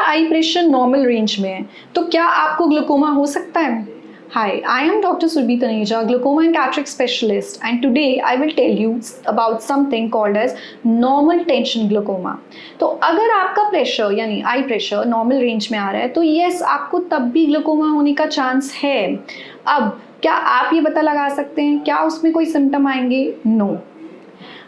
आई pressure normal range में है तो क्या आपको ग्लूकोमा हो सकता है? Hi, I am Dr. Surbhi Taneja, glaucoma and cataract specialist, and today I will tell you about something called as normal tension glaucoma. तो अगर आपका प्रेशर यानी आई प्रेशर नॉर्मल रेंज में आ रहा है तो यस आपको तब भी ग्लूकोमा होने का चांस है। अब क्या आप ये पता लगा सकते हैं क्या उसमें कोई सिम्टम आएंगे? No.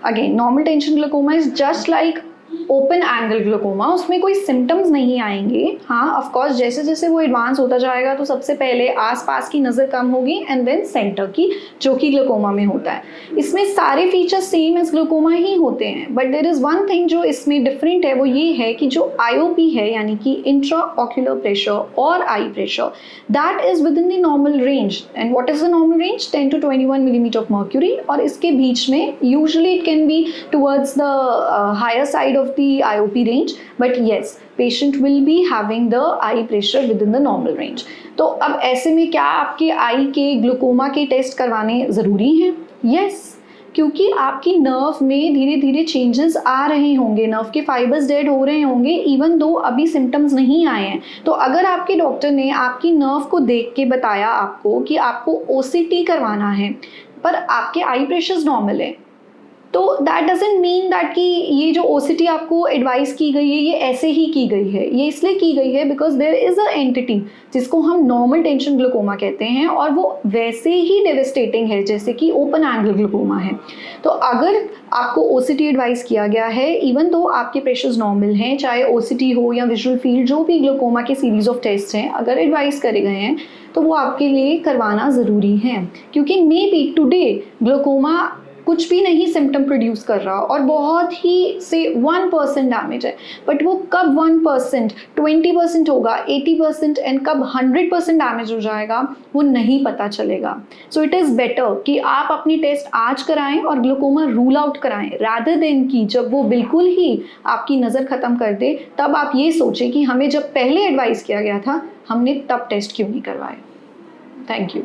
Again normal tension glaucoma is just like open angle glaucoma, उसमें कोई सिम्टम्स नहीं आएंगे। हाँ ऑफ कोर्स जैसे जैसे वो एडवांस होता जाएगा तो सबसे पहले आसपास की नज़र कम होगी एंड देन सेंटर की, जो कि ग्लूकोमा में होता है। इसमें सारे फीचर्स सेम एज ग्लूकोमा ही होते हैं, but there is one thing जो इसमें डिफरेंट है, वो ये है कि जो आईओपी है यानी कि इंट्रा ऑक्यूलर प्रेशर और eye pressure, that is within the normal range. And what is the normal range? 10 to 21 millimetre of mercury, और इसके बीच में usually it can be towards the higher side of the IOP range, but yes, patient will be having the eye pressure within the normal range. तो अब ऐसे में क्या आपके आई के ग्लूकोमा के टेस्ट करवाने ज़रूरी हैं? Yes, क्योंकि आपकी नर्व में धीरे धीरे चेंजेस आ रहे होंगे, नर्व के फाइबर्स डेड हो रहे होंगे इवन दो अभी सिम्टम्स नहीं आए हैं। तो अगर आपके डॉक्टर ने आपकी नर्व को देख के बताया आपको कि आपको OCT करवाना है पर आपके आई प्रेशर्स नॉर्मल है, तो दैट डजेंट मीन दैट कि ये जो OCT आपको एडवाइस की गई है ये ऐसे ही की गई है। ये इसलिए की गई है because there is a entity जिसको हम नॉर्मल टेंशन ग्लूकोमा कहते हैं, और वो वैसे ही डेवेस्टेटिंग है जैसे कि ओपन एंगल ग्लूकोमा है। तो अगर आपको OCT एडवाइस किया गया है इवन तो आपके प्रेशर्स नॉर्मल हैं, चाहे OCT हो या विजुअल फील्ड, जो भी ग्लूकोमा के सीरीज ऑफ टेस्ट हैं, अगर एडवाइस करे गए हैं तो वो आपके लिए करवाना ज़रूरी है। क्योंकि मे बी टुडे ग्लूकोमा कुछ भी नहीं सिम्टम प्रोड्यूस कर रहा और बहुत ही से 1% डैमेज है, बट वो कब 1%, 20% होगा, 80% एंड कब 100% डैमेज हो जाएगा वो नहीं पता चलेगा। सो इट इज़ बेटर कि आप अपनी टेस्ट आज कराएं और ग्लूकोमा रूल आउट कराएं, रादर देन कि जब वो बिल्कुल ही आपकी नज़र ख़त्म कर दे तब आप ये सोचें कि हमें जब पहले एडवाइस किया गया था हमने तब टेस्ट क्यों नहीं करवाए। Thank you.